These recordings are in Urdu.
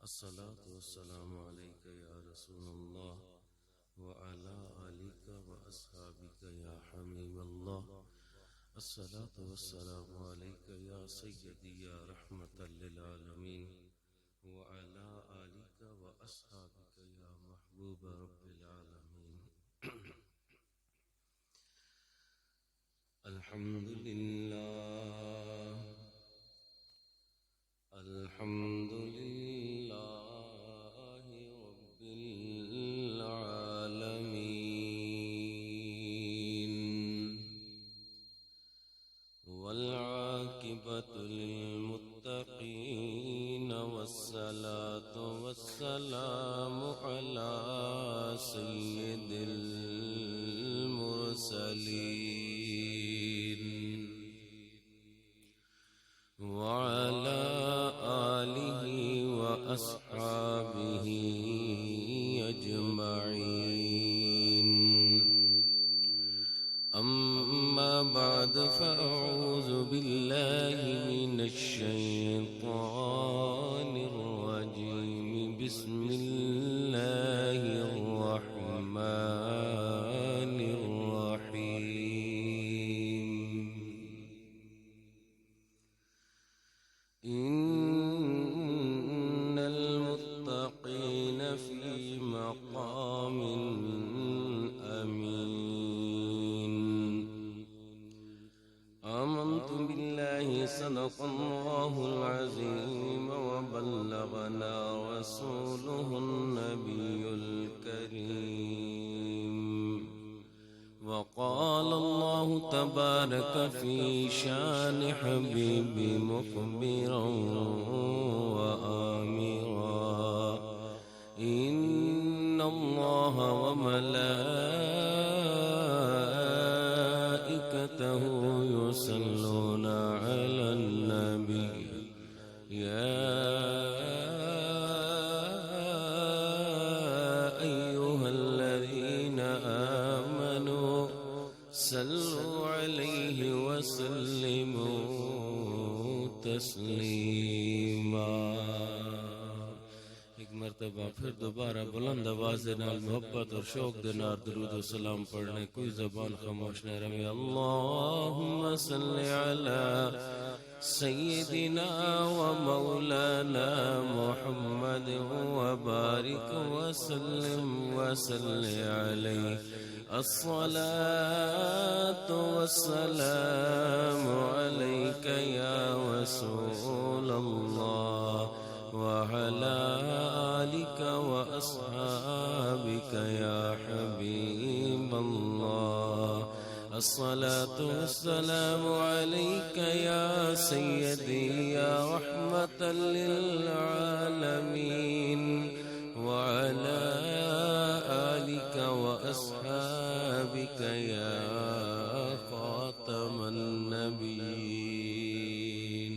الصلاة والسلام عليك يا رسول الله وعلى آلك وأصحابك يا حبيب الله. الصلاة والسلام عليك يا سيدي يا رحمة للعالمين وعلى آلك وأصحابك يا محبوب رب العالمين. الحمد لله الحمد لله رب العالمين والعاقبة للمتقين والصلاة والسلام على سيد المرسلين وعلى آله وأصحابه أجمعين. أما بعد فأعوذ بالله من الشيطان الرجيم. بسم الله الرحمن الرحيم. إن المتقين في مقام أمين. آمنت بالله صدق الله العظيم وبلغنا رسوله النبي الكريم. وقال الله تبارك في شان حبيبي مخبرا وآمرا. إن الله وملائكته يصلون على النبي يا أيها الذين آمنوا صلوا عليه وسلموا تسلیما. ایک مرتبہ پھر دوبارہ بلند آواز نال محبت اور شوق دے نال درود و سلام پڑھنے کوئی زبان خاموش نہ رہے. اللہم صلی علی سیدنا و مولانا محمد وبارک وسلم وصلی علیہ. الصلاة والسلام عليك يا رسول الله وعلى آلك وأصحابك يا حبيب الله. الصلاة والسلام عليك يا سيدي يا رحمة للعالمين وعلى آلك وأصحابك يا خاتم النبيين.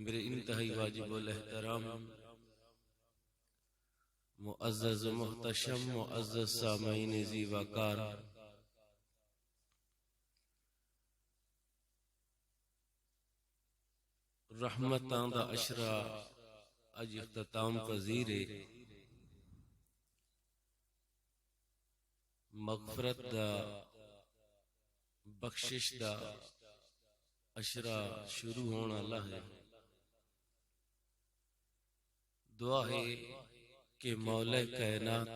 میرے انتہائی واجب الاحترام معزز محتشم معزز سامعین زیباکار، رحمتاں دا عشرہ اج اختتام پذیر ہے. مغفرت دا بخشش دا عشرہ شروع ہونا اللہ ہے. دعا ہے کہ مولا کائنات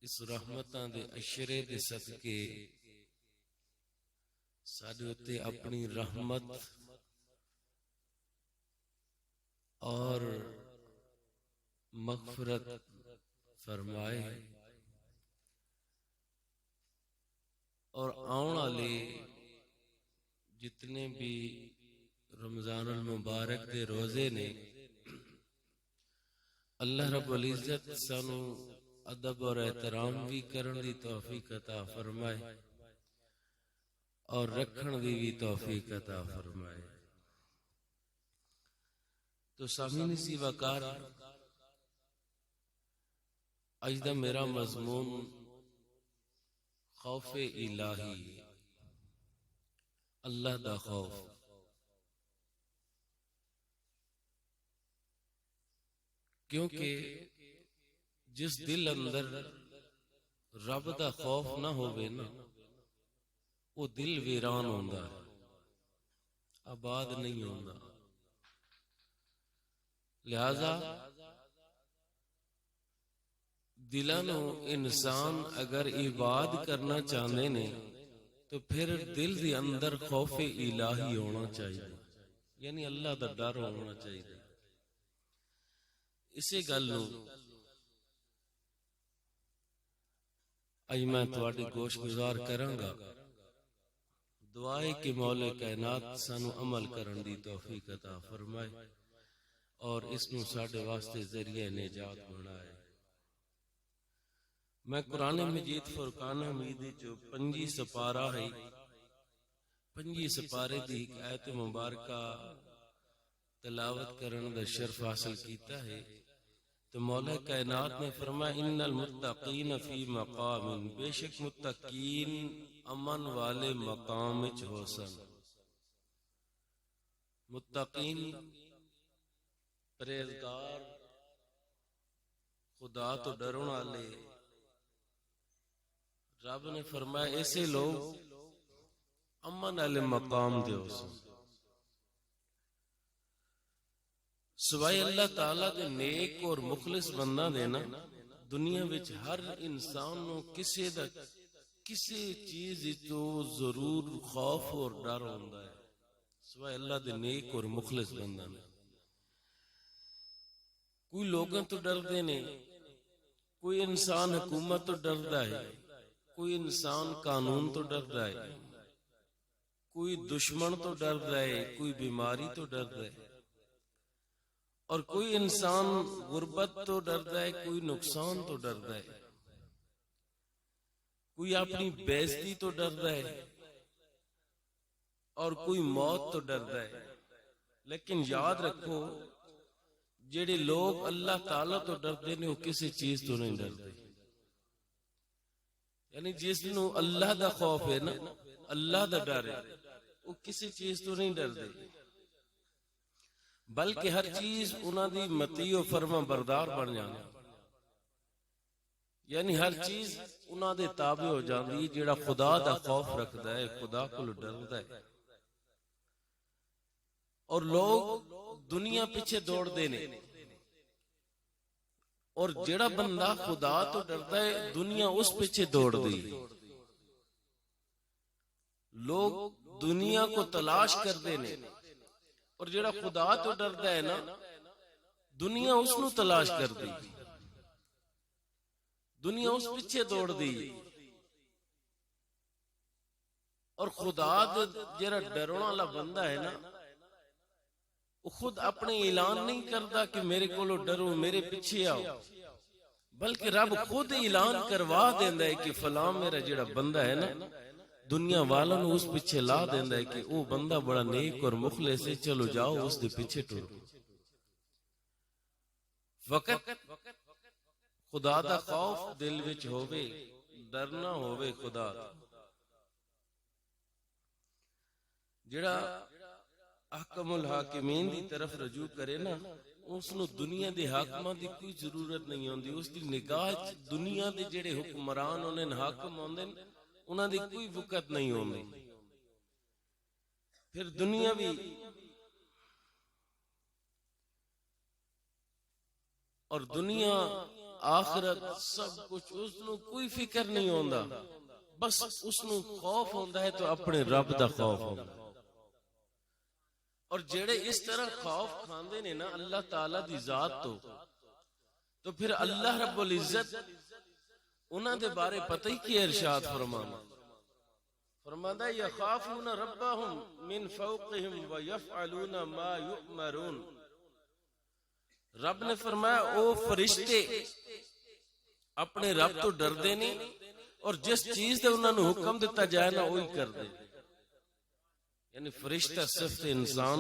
اس رحمتاں دے عشرے دے صدقے ساڈے اُتے اپنی رحمت اور مغفرت فرمائے اور آن والے جتنے بھی رمضان المبارک دے روزے نے اللہ رب العزت سانو ادب اور احترام بھی کرن دی توفیق عطا فرمائے اور رکھن دی بھی توفیق عطا فرمائے. تو سامعین سی وقار اج دا میرا مضمون خوف الہی، اللہ دا خوف. کیونکہ جس دل اندر رب دا خوف نہ ہوئے نا، وہ دل ویران ہوندا ہے، آباد نہیں ہوندا. لہذا دلاں نو انسان اگر عباد کرنا چاہتے نے تو پھر دل دے اندر خوف الہی ہونا چاہیے، یعنی اللہ دا ڈر ہونا چاہیے. اسی گل نو اج میں تواڈی گوش گزار کراں گا. دعا ہے کہ مولا کائنات سانو عمل کرن دی توفیق عطا فرمائے اور اس نو ساڈے واسطے ذریعہ نجات بنائے. میں قرآن مجید فرقان حمید جو 5 سپارہ ہے، 5 سپارے دی ایک آیت مبارکہ تلاوت کرن دا شرف حاصل کیتا ہے. تو مولا کائنات نے فرمایا ان المتقین فی مقام، بے شک متقین امن والے مقام وچ ہو سن. متقین پرہیزگار، خدا تو ڈرن والے. رب نے فرمایا ایسے لوگ امن والے مقام دے ہو سن. سوائے اللہ تعالیٰ دے نیک اور مخلص بندہ دینا دنیا وچ ہر انسان نو کسی چیز تو ضرور خوف اور ڈر ہوندا ہے، سوائے اللہ دے نیک اور مخلص بندہ نے. کوئی لوگوں تو ڈردے نے، کوئی انسان حکومت تو ڈردا ہے، کوئی انسان قانون تو ڈردا ہے، کوئی دشمن تو ڈردا ہے، کوئی بیماری تو ڈردا ہے، اور کوئی انسان غربت تو ڈردا ہے، کوئی نقصان تو ڈردا ہے، کوئی اپنی بے عزتی تو ڈردا ہے، اور کوئی موت تو ڈردا ہے. لیکن یاد رکھو جڑے لوگ اللہ تعالیٰ تو ڈردے نے وہ کسی چیز تو نہیں ڈردے. یعنی جس نو اللہ دا خوف ہے نا، اللہ دا ڈر ہے، وہ کسی چیز تو نہیں ڈردے، بلکہ ہر چیز انہاں دی مطیع و فرما بردار بن جانا. یعنی ہر چیز انہاں دے تابع ہو جاندی. جڑا خدا دا خوف رکھدا ہے، خدا کول ڈردا ہے. اور لوگ دنیا پیچھے دوڑ دے نے، اور جڑا بندہ خدا تو ڈردا ہے دنیا اس پیچھے دوڑ دی. لوگ دنیا کو تلاش کردے نے، اور جڑا خدا تو ڈردا ہے نا دنیا اس نو تلاش کر دی، دنیا اس پیچھے دوڑ دی. اور خدا جڑا ڈرون والا بندہ ہے نا وہ خود اپنے اعلان نہیں کرتا کہ میرے کولو ڈرو، میرے پیچھے آؤ، بلکہ رب خود اعلان کروا دیندا ہے کہ فلاں میرا جڑا بندہ ہے نا دنیا والوں اس پیچھے لا دیندا ہے کہ وہ بندہ بڑا نیک اور مخلص ہے، چلو جاؤ اس دے پیچھے ٹرو. وقت خدا دا خوف دل وچ ہووے، ڈرنا ہووے خدا جڑا احکم الحاکمین دی طرف رجوع کرے نا اس نو دنیا دے حاکماں دی کوئی ضرورت نہیں ہوندی. اس دی نگاہ دنیا دے جڑے حکمران انہیں حاکم ہوندے انہاں دی کوئی وقت نہیں ہوندی. پھر دنیا بھی اور دنیا آخرت سب کچھ اس نو کوئی فکر نہیں ہوندا، بس اس نو خوف ہوندا ہے تو اپنے رب دا خوف ہوندا. اور جڑے اس طرح خوف کھاندے نے نا اللہ تعالیٰ دی ذات تو پھر اللہ رب العزت انہاں دے بارے پتہ ہی کی ارشاد فرماندا ہے یخافون ربهم من فوقهم ويفعلون ما یؤمرون. رب نے فرمایا او فرشتے اپنے رب تو ڈردے نے اور جس چیز دے انہاں نو حکم دیتا جائے نا وہی کردے. یعنی فرشتہ صفت انسان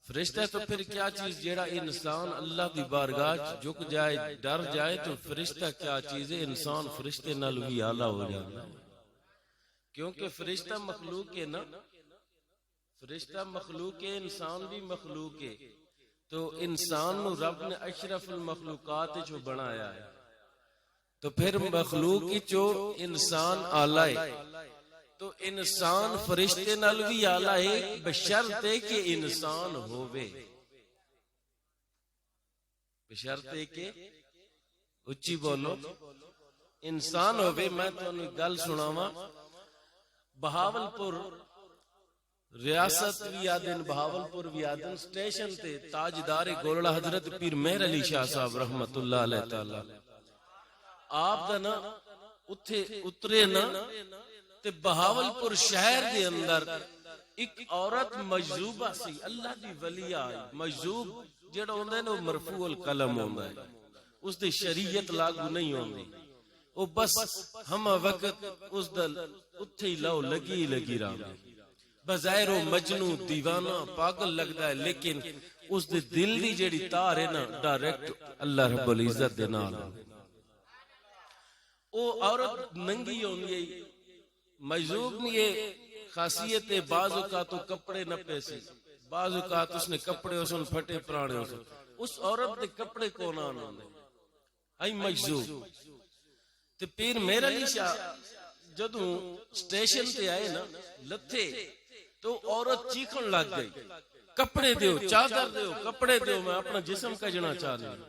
فرشتہ تو پھر کیا چیز جیڑا انسان اللہ دی بارگاہ جھک جائے ڈر جائے تو فرشتہ کیا چیز ہے. انسان فرشتے نال بھی اعلیٰ ہو جاتا ہے. کیونکہ فرشتہ مخلوق ہے نا، فرشتہ مخلوق ہے، انسان بھی مخلوق ہے، تو انسان نو رب نے اشرف المخلوقات جو بنایا ہے، تو پھر مخلوق جو انسان آلہ ہے، تو انسان فرشتے نال بھی آلہ ہے بشرطے کہ انسان ہووے، بشرطے کہ اچھی بولو انسان ہووے۔ میں تانوں گل سناواں، بہاولپور ریاست ویادن، بہاولپور ویادن سٹیشن تے تاجدار گولڑا حضرت پیر مہر علی شاہ صاحب رحمت اللہ علیہ تعالی آپ دا نا اتھے اترے نا، تے بہاولپور شہر دے اندر ایک عورت مجذوبہ سی، اللہ دی ولی آئی۔ مجذوب جڑا ہوندا ہے نا مرفوع القلم ہوندا ہے، اس دی شریعت لاگو نہیں ہوندی، او بس ہم وقت اس دل اتھے ہی لو لگی رہا، بظاہر وہ مجنوں دیوانہ پاگل لگدا ہے، لیکن اس دے دل دی جڑی تار ہے نا ڈائریکٹ اللہ رب العزت دے نال۔ او عورت ننگی ہوندی ہے، مجذوب نے یہ خاصیت ہے، بعض اوقات تو کپڑے نہ پیسے، بعض اوقات اس نے کپڑے اسن پھٹے پرانے اسن، اس عورت دے کپڑے کون آنے آئی مجذوب۔ تے پیر مہر علی شاہ جدوں سٹیشن تے آئے نا لتھے، تو عورت چیخن لگ گئی، کپڑے دیو، چادر دیو، کپڑے دیو، میں اپنا جسم کجنا چاہ رہی ہوں،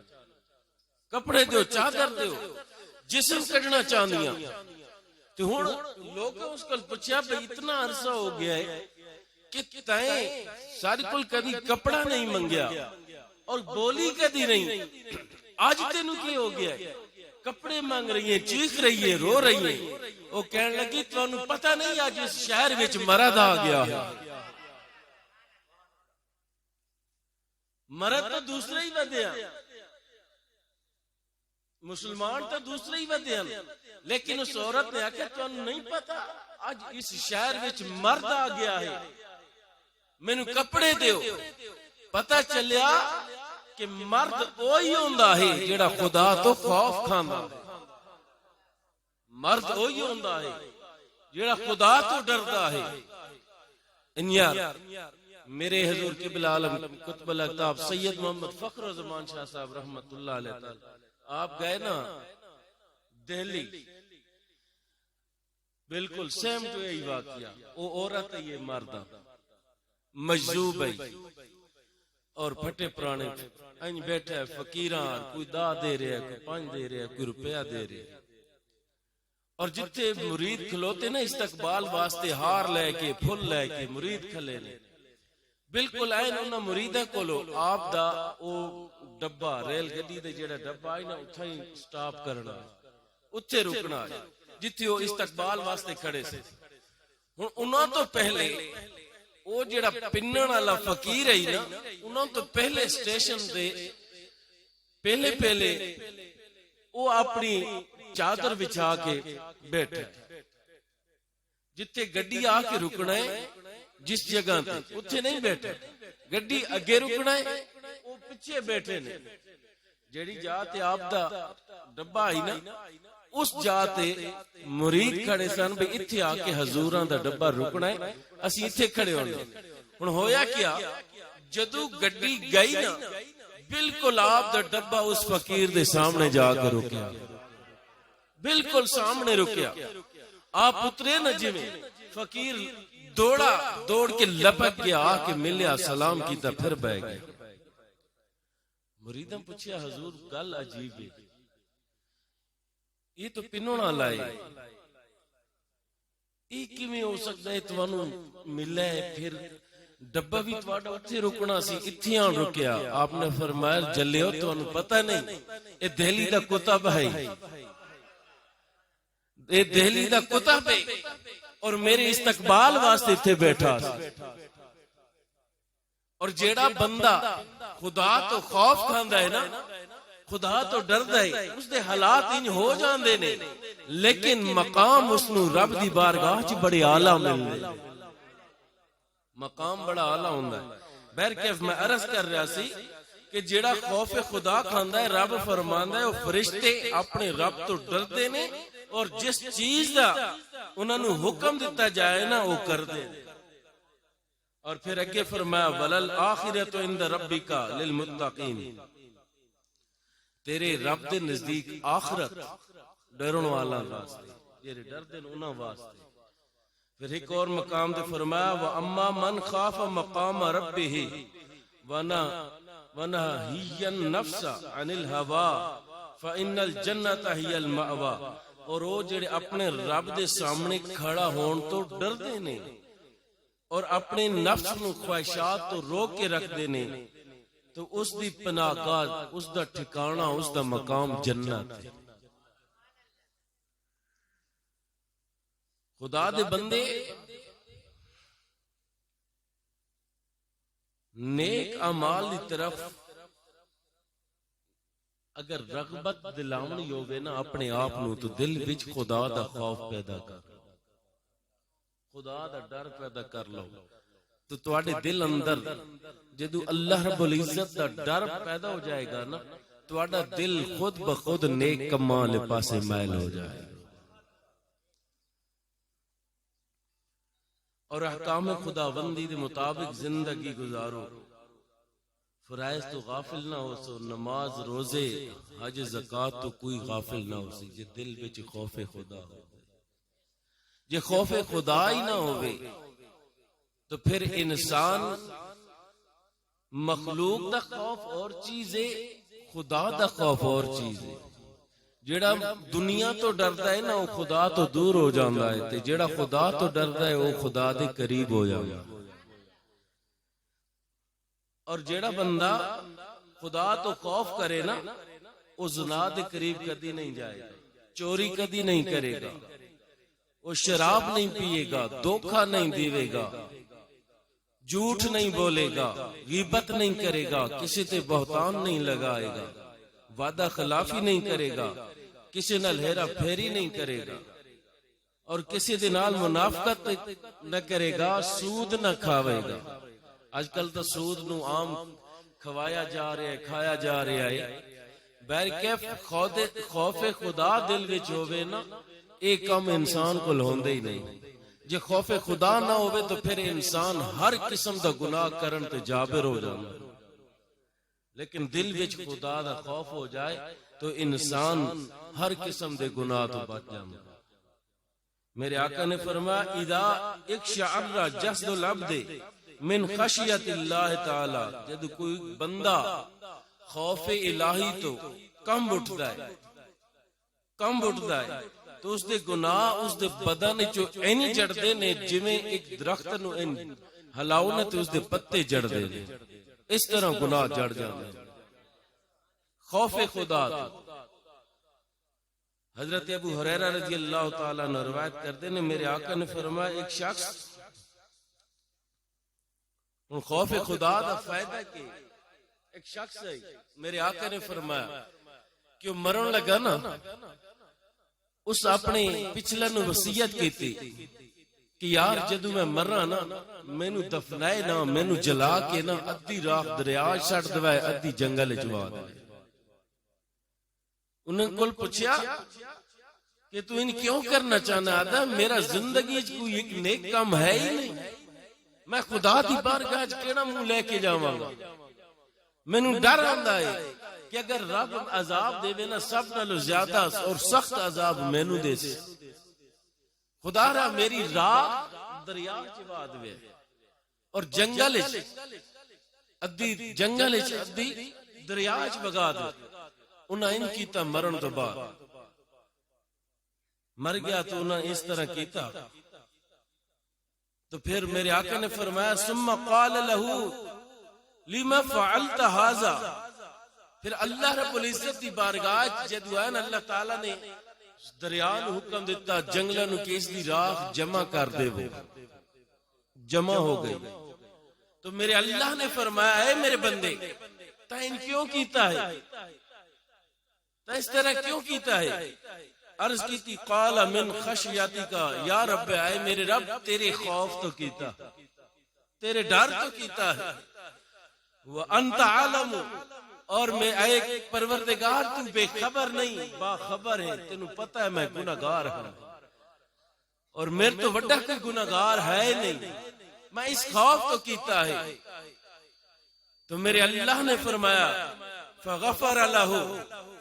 کپڑے دیو، چادر دیو، جسم کجنا چاہنیاں۔ تو ہن لوگ اس کو پوچھا بھئی اتنا عرصہ ہو گیا ہے کہ تائیں ساری کل کبھی کپڑا نہیں منگیا اور بولی کدی نہیں، آج تینوں کی ہو گیا ہے، کپڑے مانگ رہی ہیں، چیخ رہی ہے، رو رہی ہیں۔ وہ کہنے لگی تو انہوں پتہ نہیں آج اس شہر وچ مرد آ گیا ہے، مرد تو دوسرے ہی ودیا، مسلمان تو دوسرے ہی ودیا، لیکن اس عورت نے آکھا تو انہوں نہیں پتا آج اس شہر وچ مرد آ گیا ہے، میں نے کپڑے دیو۔ پتا چلیا کہ مرد وہی ہوندا ہے جڑا خدا تو خوف کھاندا، مرد وہی ہوندا ہے جڑا خدا تو ڈردا ہے۔ انیار میرے حضور قبلہ عالم قطب الاقطاب سید محمد فخر زمان شاہ صاحب رحمت اللہ علیہ تعالی آپ گئے نا دہلی، بالکل سیم تو یہی واقعہ، وہ عورت ہے، یہ مردہ مجذوب ہے اور پھٹے پرانے انج بیٹھا ہے، فقیران کوئی دا دے رہے ہیں، کوئی پانچ دے رہے ہیں، کوئی روپیہ دے رہے ہیں، اور جتے مرید کھلوتے نا استقبال واسطے ہار لے کے پھل لے کے مرید کھلے نے، بالکل این انہاں مریدہ کولو آپ دا او ڈبا ریل گڈی دے جڑا ڈبا ہے نا اتھا ہی سٹاپ کرنا ہے، اتھے رکنا ہے جتھے وہ استقبال واسطے کھڑے سے۔ انہاں تو پہلے وہ جڑا پنن والا فقیر ہے نا، انہاں تو پہلے سٹیشن دے پہلے وہ اپنی چادر بچھا کے بیٹھے، جتھے گڈی آ کے رکنا ہے جس جگہ تے اتھے نہیں بیٹھے، گڈی اگے رکنا ہے وہ پیچھے بیٹھے نے، جڑی جاتے آپ دا ڈبا ہی نا اس جاتے مرید کھڑے سن بھی اتھے آ کے حضوراں دا ڈبا رکنا ہے، اسی اتھے کھڑے ہونے۔ ہن ہویا کیا، جدو گڈی گئی نا بالکل آپ دا ڈبا اس فقیر دے سامنے جا کے رکیا، بالکل سامنے رکیا۔ آپ اترے نا جی میں فقیر دوڑ کے لپک کے آ کے ملیا، سلام کیتا، پھر بہ گیا۔ مریداں پوچھیا حضور گل عجیب ہے، یہ تو پنونا لائے، یہ کیویں ہو سکتا ہے تانوں ملا ہے، پھر ڈبا بھی تواڈا اتھے رکنا سی، اتھے آن رکیا۔ آپ نے فرمایا جلیو تانوں پتہ نہیں اے دہلی دا کتب ہے، اے دہلی دا کتب ہے اور میرے استقبال واسطے اتھے بیٹھا سی، اور جیڑا بندہ خدا تو خوف کھاندا ہے نا، خدا تو ڈردا ہے، اس دے حالات انج ہو جاندے نے، لیکن مقام اس نو رب دی بارگاہ چ بڑے اعلی ملنے، مقام بڑا اعلی ہوندا ہے۔ بہرکیف میں عرض کر رہا سی کہ جیڑا خوف خدا کھاندا ہے، رب فرماندا ہے وہ فرشتے اپنے رب تو ڈردے نے، اور جس چیز دا انہوں نے حکم دیتا جائے نا وہ کر دے. اور پھر اگے فرمایا ولل آخرت عند ربک للمتقین، تیرے رب دے نزدیک آخرت ڈرن والا واسطے، جڑے ڈردے نے انہاں واسطے. پھر ایک اور مقام تے فرمایا واما من خاف مقام ربہ ونہی النفس عن الہوا فإن الجنۃ ہی المأوی. اور وہ جڑے اپنے رب دے سامنے کھڑا ہون تو ڈردے نے اور اپنے نفس نو خواہشات تو روک کے رکھ دے نے تو اس دی پناہ گاہ، اس دا ٹھکانہ، اس دا مقام جنت ہے. خدا دے بندے نیک اعمال دی طرف اگر رغبت دلاونی ہوگی نا اپنے آپ نو تو دل وچ خدا دا خوف پیدا کر، خدا دا ڈر پیدا کر لو تو تواڈے دل اندر جدو اللہ رب العزت دا ڈر پیدا ہو جائے گا نا تواڈا دل خود بخود نیک کماں دے پاسے مائل ہو جائے گا. اور احکام خداوندی دے مطابق زندگی گزارو، فرائض تو غافل نہ ہو سو، نماز روزے حج زکات تو کوئی غافل نہ ہو سی. جے دل وچ خوف خدا ہو، جے خوف خدا ہی نہ ہوئے تو پھر انسان مخلوق دا خوف اور چیز ہے، خدا دا خوف اور چیز ہے. جیڑا دنیا تو ڈردا ہے نا وہ خدا تو دور ہو جاندا ہے تے جیڑا خدا تو ڈردا ہے وہ خدا دے قریب ہو جاندا ہے. اور جیڑا بندہ خدا تو خوف کرے نا وہ زنا دے قریب کدی نہیں جائے گا، چوری کدی نہیں کرے گا، وہ شراب نہیں پیے گا، دھوکہ نہیں دیوے گا، جھوٹ نہیں بولے گا، غیبت نہیں کرے گا، کسی تے بہتان نہیں لگائے گا، وعدہ خلافی نہیں کرے گا، کسی نال ہیرا پھیری نہیں کرے گا، اور کسی دے نال منافقت نہ کرے گا، سود نہ کھاوے گا. آج کل تو سود نو عام کھوایا جا رہا ہے، کھایا جا رہا ہے. بہرکیف خوف خدا دل وچ ہووے نا ایک کم انسان کول ہوندے ہی نہیں. جے خوف خدا نہ ہووے تو پھر انسان ہر قسم دا گناہ کرن تے جابر ہو جاندا. لیکن دل وچ خدا دا خوف ہو جائے تو انسان ہر قسم دے گناہ تو بچ جاندا. میرے آقا نے فرمایا اذا اقشعر جسد العبد من خشیت اللہ تعالی، جب کوئی بندہ خوف الہی تو کم اٹھتا ہے تو اس دے گناہ اس دے بدن چو اینی جڑدے نے جویں ایک درخت نو ہلاؤ نہ تے اس دے پتے جڑدے نے، اس طرح گناہ جڑ جاندے. خوف خدا تو حضرت ابو ہریرہ رضی اللہ تعالیٰ عنہ روایت کرتے نے میرے آقا نے فرمایا ایک شخص خوف خدا دا فائدہ کہ ایک شخص ہے، میرے آقا نے فرمایا کہ وہ مرن لگا نا اس اپنے پچھلے نو وصیت کیتی کہ یار جدو میں مرنا نا مینو دفنائے نا مینو جلا کے نا ادھی راہ دریا چھڑ دوائے ادھی جنگل جوا دے. انہیں کل پوچھیا کہ تو ان کیوں کرنا چاہنا آدھا میرا زندگی کوئی ایک نیک کام ہے ہی نہیں، میں خدا دی بارگاہ کیڑا منہ لے کے جاواں گا. مینوں ڈر آندا ہے کہ اگر رب عذاب دے نا سب نالوں زیادہ اور سخت عذاب مینوں دے سی. خدا را میری راہ دریا چوا دے اور جنگل ادھی جنگل ادھی دریا چ بگا دے. انہاں ان کیتا مرن تو بعد مر گیا تو انہاں اس طرح کیتا تو پھر میرے آقا نے فرمایا ثم قال له لما فعلت هذا. پھر اللہ رب العزت دی بارگاہ جدو ہے نا اللہ تعالیٰ نے دریا نو حکم دیتا جنگلہ نو کہ اس دی راہ جمع کر دے، وہ جمع ہو گئی. تو میرے اللہ نے فرمایا اے میرے بندے تا ان کیوں کیتا ہے، تا اس طرح کیوں کیتا ہے؟ عرض کی تھی قال من خشیتی کا یا رب، آئے میرے رب تیرے خوف تو کیتا، تیرے ڈر تو کیتا ہے. وَأَنْتَ عَالَمُ، اور میں اے پروردگار تو بے خبر نہیں باخبر ہے، تینوں پتہ ہے میں گناہگار ہوں اور میرے تو وڈا کوئی گناہگار ہے نہیں، میں اس خوف تو کیتا ہے. تو میرے اللہ نے فرمایا فغفر لہ،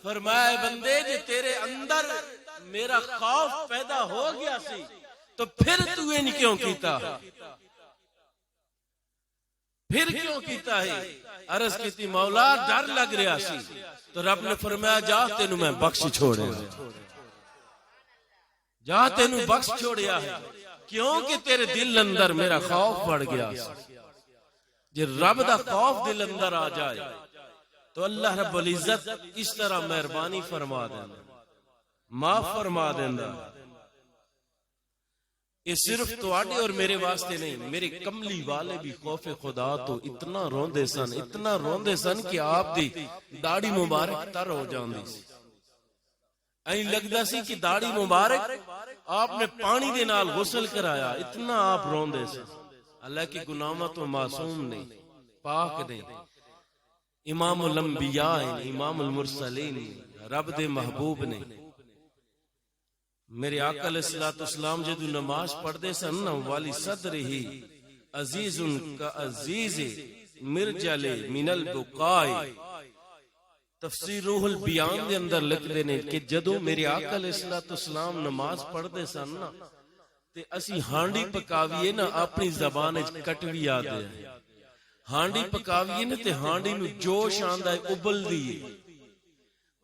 فرمایا بندے جے تیرے اندر میرا خوف پیدا ہو گیا سی تو پھر تو یہ کیوں کیتا، پھر کیوں کیتا ہے؟ عرض کیتی مولا ڈر لگ رہا سی. تو رب نے فرمایا جا تینوں میں بخش چھوڑے، جا تینوں بخش چھوڑیا ہے، کیونکہ تیرے دل اندر میرا خوف بڑھ گیا سی. جے رب دا خوف دل اندر آ جائے تو اللہ رب العزت اس طرح مہربانی فرما دینا، معاف فرما دینا. یہ صرف تواڈے اور میرے واسطے نہیں، میرے کملی والے بھی خوف خدا تو اتنا روندے سن، اتنا روندے سن کہ آپ دی داڑھی مبارک تر ہو جاندی سی. این لگدا سی کہ داڑھی مبارک آپ نے پانی دے نال غسل کرایا، اتنا آپ روندے سن. اللہ کی گناہوں تو معصوم نہیں، پاک نہیں، امام الانبیاء امام المرسلین رب دے محبوب نے. میرے آقا علیہ الصلوۃ والسلام جدو نماز پڑھتے سن نا والی صدر ہی عزیز کا عزیز مرجل من البقاء، تفسیر روح البیان دے اندر لکھتے ہیں کہ جدو میرے آقا علیہ الصلوۃ والسلام نماز پڑھتے سن نا تے اسی ہانڈی پکاویے نا اپنی زبان وچ کٹوی آدے ہیں، ہانڈی پکاویے نا تے ہانڈی نو جوش آندا ہے، ابل دیئے،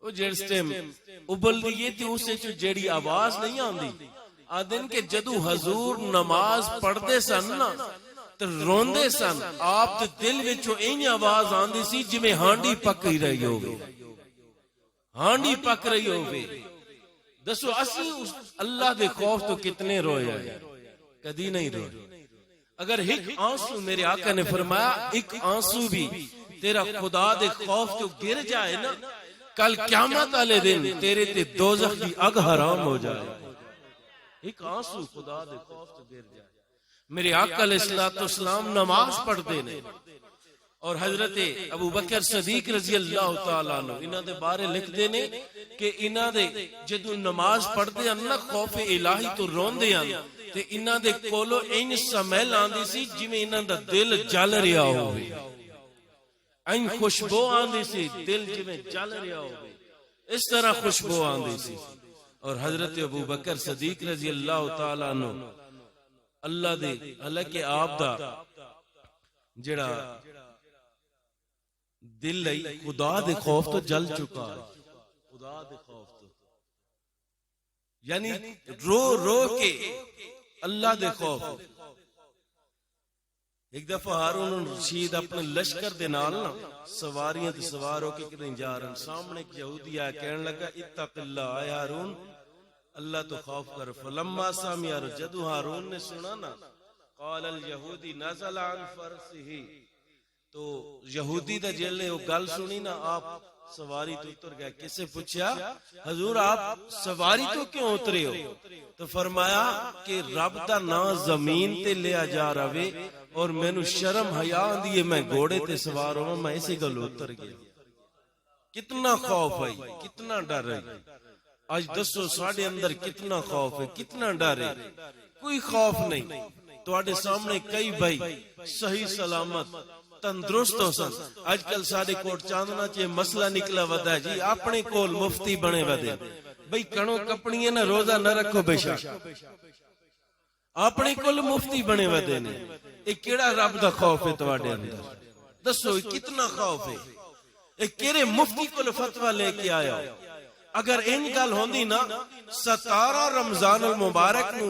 وہ جس ٹائم ابل دیئے تے اس سے جیڑی آواز نہیں آندی. آدن کہ جدو حضور نماز پڑھتے سن نا تے روندے سن، آپ تے دل وچوں این آواز آندی سی جویں ہانڈی پک رہی ہوگی، ہانڈی پک رہی ہوگی. دسو اسی اللہ دے خوف تو کتنے روئے ہیں، کدی نہیں روئے. اگر ایک آنسو، میرے آقا نے فرمایا ایک آنسو بھی تیرا خدا دے خوف تو گر جائے نا، کل قیامت والے دن تیرے تے دوزخ کی اگ حرام ہو جائے. ایک آنسو خدا دے خوف تو گر جائے. میرے آقا علیہ الصلوۃ والسلام نماز پڑھتے نے اور حضرت ابو بکر صدیق رضی اللہ تعالیٰ عنہ انہاں دے بارے لکھتے نے کہ انہاں دے جدو نماز پڑھتے ہیں نا خوف الہی تو روندے ہیں تے انہاں دے کولو این سمیل آندی سی جویں انہاں دا دل جل رہا ہوئے، این خوشبو آندی سی دل جویں جل رہا ہوئے، اس طرح خوشبو آندی سی. اور حضرت ابو بکر صدیق رضی اللہ تعالیٰ عنہ اللہ دے حالانکہ آپ دا جڑا دل لئی خدا دے خوف تو جل چکا ہے، خدا دے خوف تو یعنی رو رو کے اللہ دے خوف. ایک دفعہ ہارون رشید اپنے لشکر دے نال نا سواریاں تے سوار ہو کے کہیں جا رہے، سامنے ایک یہودی آیا کہنے لگا اتق اللہ، اے ہارون اللہ تو خوف کر. فلما سمع، جدو ہارون نے سنا نا قال الیہودی نزل عن فرسہ، تو یہودی دا جیل نے وہ گل سنی نا آپ سواری تو اتر گئے. کس سے پوچھا حضور آپ سواری تو کیوں اترے ہو؟ تو فرمایا کہ رب دا نام زمین تے لیا جا رہے اور مینوں شرم حیا آندی ہے میں گھوڑے تے سوار ہوں، میں اسی گل اتر گیا. کتنا خوف ہے، کتنا ڈر ہے. آج دسو ساڑھے اندر کتنا خوف ہے، کتنا ڈر ہے. کوئی خوف نہیں. تواڈے سامنے کئی بھائی صحیح سلامت تندرست ہو سن. آج کل سارے کوٹ چاندنا چے مسئلہ نکلا ودا ہے جی اپنے کول مفتی بنے ودے بھئی کڑوں کپڑیاں نہ روزہ نہ رکھو بے شک، اپنے کول مفتی بنے ودے نے. ایک کیڑا رب دا خوف ہے تواڈے اندر؟ دسو کتنا خوف ہے. ایک کیڑے مفتی کول فتوی لے کے آیا. اگر ان گل ہوندی نا 17 رمضان المبارک نو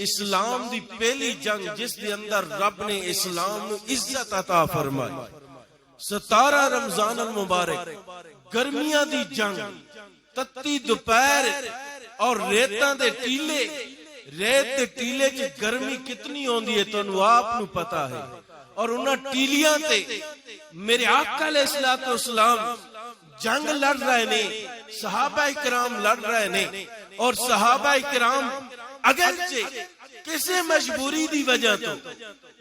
اسلام دی پہلی جنگ جس دے اندر رب نے اسلام نو عزت عطا فرمائی، 17 رمضان المبارک گرمیاں دی جنگ، تتی دوپہر اور ریتاں دے ٹیلے، ریت دے ٹیلے چ گرمی کتنی ہوندی ہے تانوں آپ نو پتہ ہے. اور انہاں ٹیلیاں تے میرے آقا علیہ الصلوۃ والسلام جنگ لڑ رہے نے، صحابہ کرام لڑ رہے نے. اور صحابہ کرام اگرچہ کسی مجبوری دی وجہ تو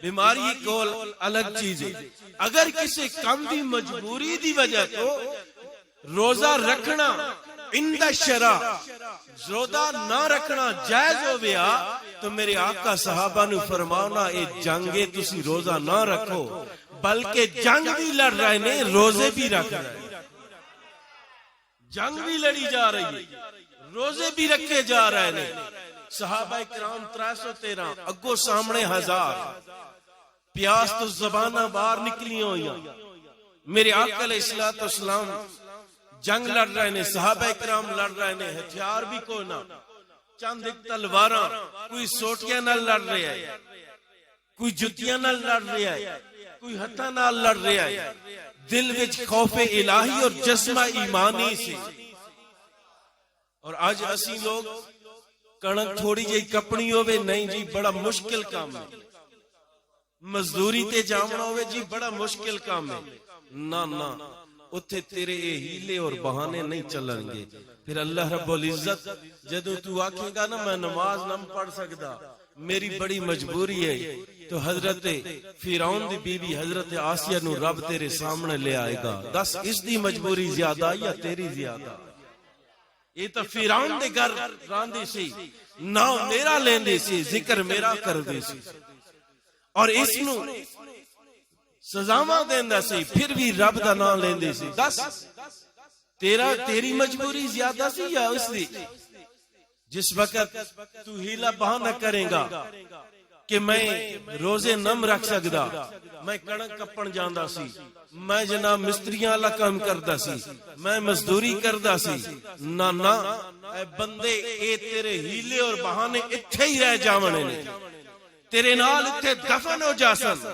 بیماری کول الگ چیز ہے، اگر کسی کم دی مجبوری دی وجہ تو روزہ رکھنا عند الشرع روزہ نہ رکھنا جائز ہویا تو میرے آقا صحابہ نے فرمانا اے جنگے تسی روزہ نہ رکھو بلکہ جنگ بھی لڑ رہے نے روزے بھی رکھ رہے، جنگ بھی لڑی جا رہی ہے روزے بھی رکھے جا رہے نے۔ صحابہ کرام 313 اگو سامنے 1000 پیاس تو زبانہ باہر نکلی ہوئی، میرے آقا علیہ السلام جنگ لڑ رہے نے، صحابہ کرام لڑ رہے نے، ہتھیار بھی کوئی نہ، چند ایک تلواراں، کوئی سوٹیاں نال لڑ رہے ہیں، کوئی جتیاں نال لڑ رہے ہیں، کوئی ہتھاں نال لڑ رہے ہیں، دل وچ خوف الہی اور جذبہ ایمانی سے۔ اور آج اسی لوگ کنک تھوڑی جی کپنی ہوئے نہیں جی بڑا مشکل کام ہے، مزدوری تے جامنا ہوئے جی بڑا مشکل کام ہے، نہ نہ اتھے تیرے ہیلے اور بہانے نہیں چلیں گے۔ پھر اللہ رب العزت جدو تو آکھے گا نا میں نماز نہ پڑھ سکتا میری بڑی مجبوری ہے، تو حضرت فرعون دی بی بی حضرت آسیہ نو رب تیرے سامنے لے آئے گا، دس اس دی مجبوری زیادہ یا تیری زیادہ؟ یہ تو فرعون دے گھر راندی سی، نہ میرا لیندی سی، ذکر میرا کر دی سی، اور اس نو سزاواں دیندا سی پھر بھی رب دا نام لیندی سی۔ دس تیری مجبوری زیادہ سی یا اس دی؟ جس وقت تو ہیلا بہانہ کرے گا کہ میں روزے نم رکھ سکدا، میں کنک کپن جاندا سی، میں جناب مستریاں والا کام کردا سی، میں مزدوری کردا سی، نہ نہ اے بندے اے تیرے ہیلے اور بہانے اتھے ہی رہ جاونے نے، تیرے نال اتھے دفن ہو جاسن،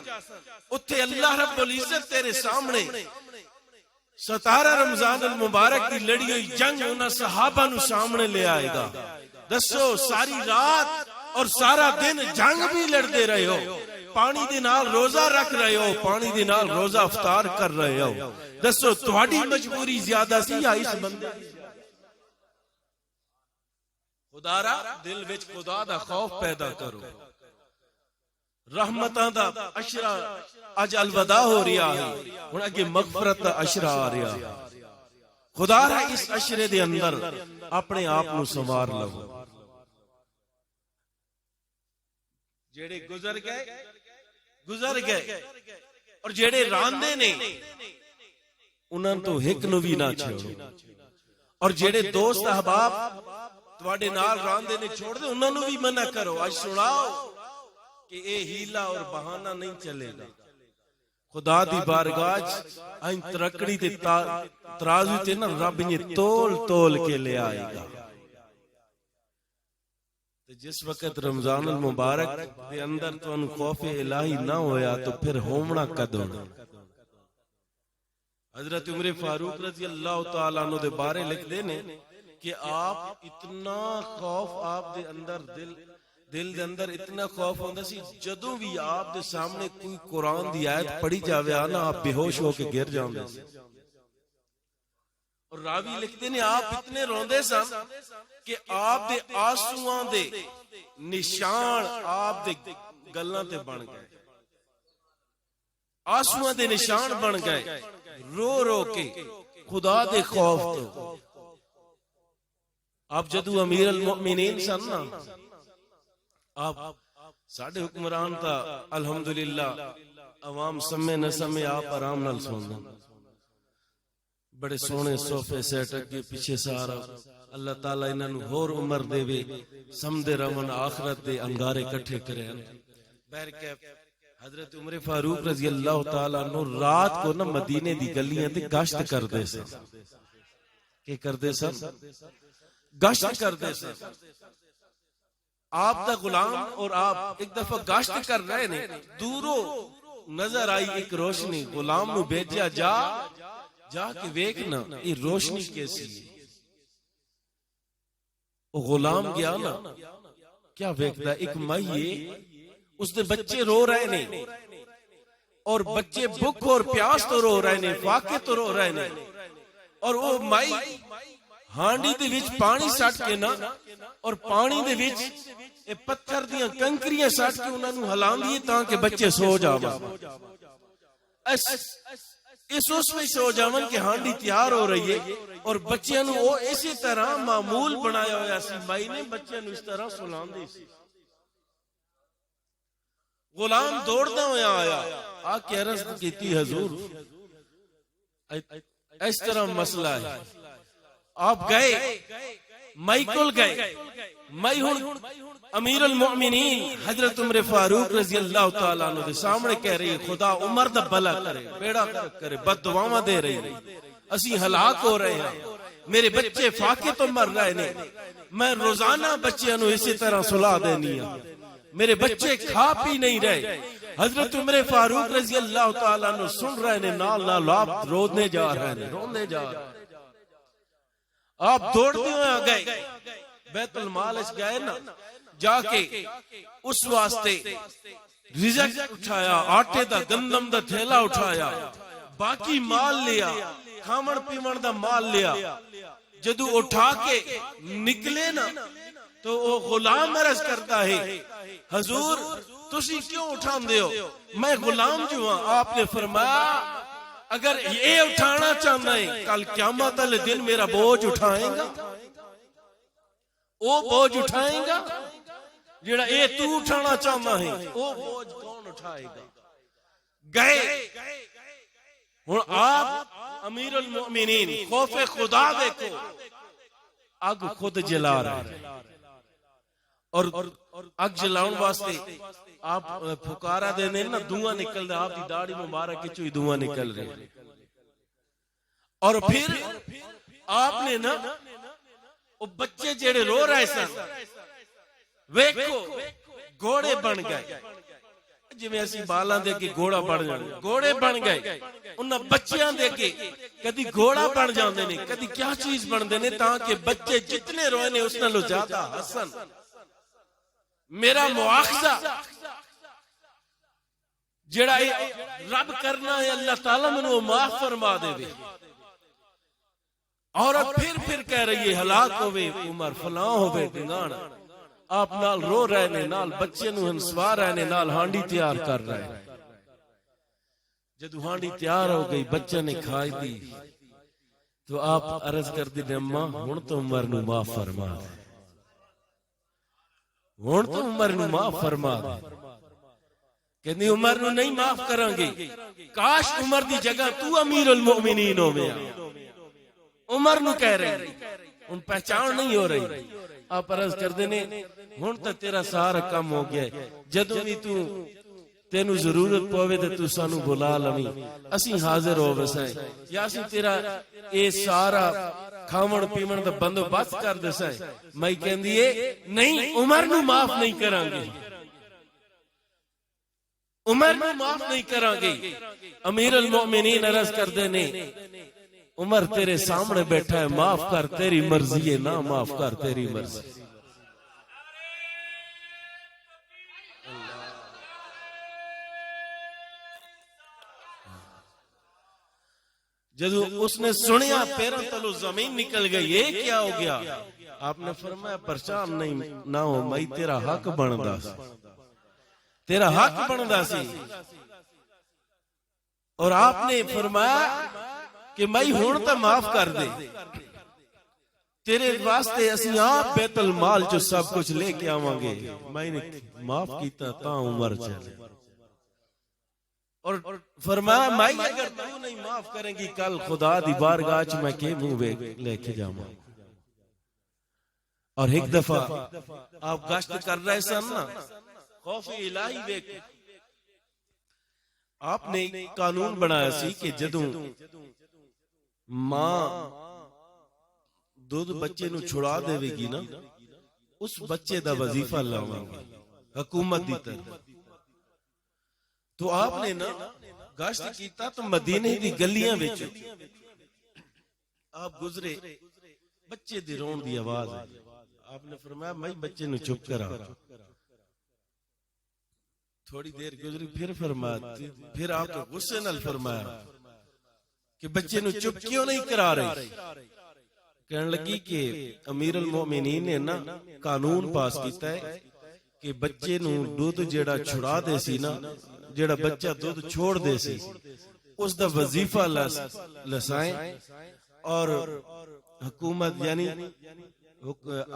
اتھے اللہ رب العزت تیرے سامنے 17 رمضان المبارک کی لڑی ہوئی جنگ انہاں صحابہ نو سامنے لے آئے گا۔ دسو ساری رات اور سارا دن جنگ بھی لڑتے رہے ہو، پانی دے نال روزہ رکھ رہے ہو، پانی دے نال روزہ افطار کر رہے ہو، دسو تہاڈی مجبوری زیادہ سی یا اس بندے دی؟ خدا را دل وچ خدا دا خوف پیدا کرو، رحمتاں دا اشرا اج الوداع ہو رہا ہے، ہن اگے مغفرت دا اشرا آ رہا ہے، خدا را اس اشرے دے اندر اپنے آپ نو سنوار لو۔ جیڑے گزر گئے اور جیڑے راندے نے انہاں تو ہک نو بھی نہ چھوڑو، اور جیڑے دوست احباب تواڈے نال راندے نے چھوڑ دے انہاں نو بھی منع کرو، اج سناؤ کہ اے ہیلا اور بہانہ نہیں چلے گا۔ خدا دی بارگاہ این ترکڑی تے ترازو تے نا رب نے تول تول کے لے آئے گا۔ جس وقت رمضان المبارک دے اندر تو ان خوف الہی نہ ہویا تو پھر ہومنا کدوں؟ حضرت عمر فاروق رضی اللہ تعالیٰ عنہ دے بارے لکھ دے نے کہ آپ اتنا خوف آپ دے اندر دل دے اندر اتنا خوف ہوندا سی جدوں بھی آپ دے سامنے کوئی قرآن دی آیت پڑھی جاوے نا آپ بے ہوش ہو کے گر جاندے سی، اور راوی لکھتے نے آپ اتنے روندے سن کہ آپ دے آنسواں دے نشان آپ دے گلاں تے بن گئے، آنسواں دے نشان بن گئے، رو رو کے خدا دے خوف تو۔ آپ جدو امیر المؤمنین سن نا، آپ ساڑھے حکمران تا الحمدللہ عوام سمے نہ سمے آپ آرام نال سوندے، بڑے سونے صوفے سیٹ اگے پیچھے سارا، اللہ تعالیٰ انہاں نو ہور عمر دے وے، سمدے رون آخرت دے انگارے کٹھے کرے۔ بہرکیف حضرت عمر فاروق رضی اللہ تعالیٰ عنہ رات کو نا مدینے دی گلیاں تے گشت کردے سن۔ کہ کردے سن؟ گشت کردے سن۔ آپ دا غلام اور آپ ایک دفعہ گشت کر رہے نے، دوروں نظر آئی ایک روشنی، غلام نو بھیجیا جا کے ویکھنا یہ روشنی کیسی ہے۔ وہ غلام گیا نا، کیا ویکھدا ایک مائی اس دے بچے رو رہے نے، اور بچے بھوک اور پیاس تو رو رہے نے، فاقے تو رو رہے نے، اور وہ مائی ہانڈی دے وچ پانی سٹ کے نا، اور پانی دے وچ اے پتھر دیاں کنکریاں سٹ کے انہاں نو ہلاندی تاں کہ بچے سو جاون۔ اس میں سو جاون کہ ہانڈی تیار ہو رہی ہے اور بچیاں نو او اسی طرح معمول بنایا ہوا سی مائی نے بچیاں نو اس طرح سلاندی سی غلام دوڑدا ہویا آیا آ کے عرض کیتی حضور اس طرح مسئلہ ہے آپ گئے مائی کل گئے مائی ہن امیر المؤمنین حضرت عمر فاروق رضی اللہ تعالیٰ عنہ دے سامنے کہہ رہی ہے خدا عمر دا بھلا کرے بیڑا کرے بد دعاواں دے رہی ہے اسی ہلاک ہو رہے ہیں میرے بچے فاقے تو مر رہے نے میں روزانہ بچیاں نو اسی طرح سلا دینی ہوں میرے بچے کھا پی نہیں رہے حضرت عمر فاروق رضی اللہ تعالیٰ عنہ سن رہے نے نال نال آپ رونے جا رہے ہیں رونے جا رہے ہیں آپ دوڑتے ہوئے گئے بیت المال اس گئے نا جا کے اس واسطے رزق اٹھایا آٹے دا گندم دا تھیلا اٹھایا باقی مال لیا کھامن پیمن دا مال لیا جدو اٹھا کے نکلے نا تو وہ غلام عرض کرتا ہے حضور تسی کیوں اٹھان دے ہو میں غلام جو ہوں آپ نے فرمایا اگر یہ اٹھانا چاہنا ہے کل قیامت والے دن میرا بوجھ اٹھائیں گا وہ بوجھ اٹھائیں گا جڑا اے تو اٹھانا چاہنا ہے وہ بوجھ کون اٹھائے گا گئے ہن آپ امیر المؤمنین خوف خدا دیکھو اگ خود جلا رہے ہیں اور اگ جلاؤن واسطے آپ پھکارا دینے نا دھواں نکل رہا آپ دی داڑھی مبارک کی چوئی دھواں نکل رہے اور پھر آپ نے نا وہ بچے جیڑے رو رہے سن ویکھو گھوڑے بن گئے جی میں اسی بالاں دے کے گھوڑا بن جانے گھوڑے بن گئے انہاں بچیاں دے کے کدی گھوڑا بن جاندے نے کدی کیا چیز بن دے نے تاکہ بچے جتنے روئے نے اس نالوں زیادہ حسن میرا مواخذہ جڑا رب کرنا ہے اللہ تعالیٰ میں وہ معاف فرما دے وے عورت پھر کہہ رہی ہے ہلاک ہوئے عمر فلاں ہوئے دنگانا آپ نال رو رہے نے نال بچے نو ہنسوا رہے نے نال ہانڈی تیار کر رہے ہیں جدو ہانڈی تیار ہو گئی بچے نے کھائی دی تو آپ عرض کر دی اماں ہن تو عمر نو معاف فرما دے ہن تو عمر نو معاف فرما دے کہنی عمر نو نہیں معاف کریں گے کاش عمر دی جگہ تو امیر المؤمنین ہو گیا عمر نو کہہ رہے ان پہچان نہیں ہو رہی آپ عرض کر دینے ہن تو تیرا سارا کم ہو گیا جدوں بھی تو تینو ضرورت پوے تے تو سانو بلا لویں اسی حاضر ہو وسائیں یا اسی تیرا اے سارا کھاون پیمن دا بندوبست کر دسائیں میں کہندی اے نہیں عمر نو معاف نہیں کران گے عمر نو معاف نہیں کران گے امیر المؤمنین عرض کر دینے عمر تیرے سامنے بیٹھا ہے معاف کر تیری مرضی ہے نہ معاف کر تیری مرضی جدو اس نے سنیا پیروں تلو زمین نکل گئی یہ کیا ہو گیا آپ نے فرمایا پریشان نہیں نہ ہو میں تیرا حق بندا سی تیرا حق بندا سی اور آپ نے فرمایا کہ میں ہون تا معاف کر دے تیرے واسطے اسی آپ بیت المال جو سب کچھ لے کے آواں گے میں نے معاف کیتا تا عمر چلے اور فرمایا میں اگر تو نہیں معاف کریں گی کل خدا دی بارگاہ چ میں کے منہ لے کے جاواں اور ایک دفعہ آپ گشت کر رہے سن نا خوف الہی دیکھ آپ نے قانون بنایا سی کہ جدوں ماں دودھ بچے نو چھڑا دے گی نا اس بچے دا وظیفہ لاواں گے حکومت دی طرف تو آپ نے نا گشت کیتا تو مدینے دی گلیاں وچ آپ گزرے بچے دی رون دی آواز آپ نے فرمایا میں بچے نو چپ کرا تھوڑی دیر گزری پھر فرمایا پھر آپ نے غصے نال فرمایا کہ بچے نو چپ کیوں نہیں کرا رہے کہنے لگی کہ امیر المومنین نے نا قانون پاس کیتا ہے کہ بچے نو دودھ جیڑا چھڑا دے سی نا جیڑا بچہ دودھ چھوڑ دے سی اس دا وظیفہ لسائیں اور حکومت یعنی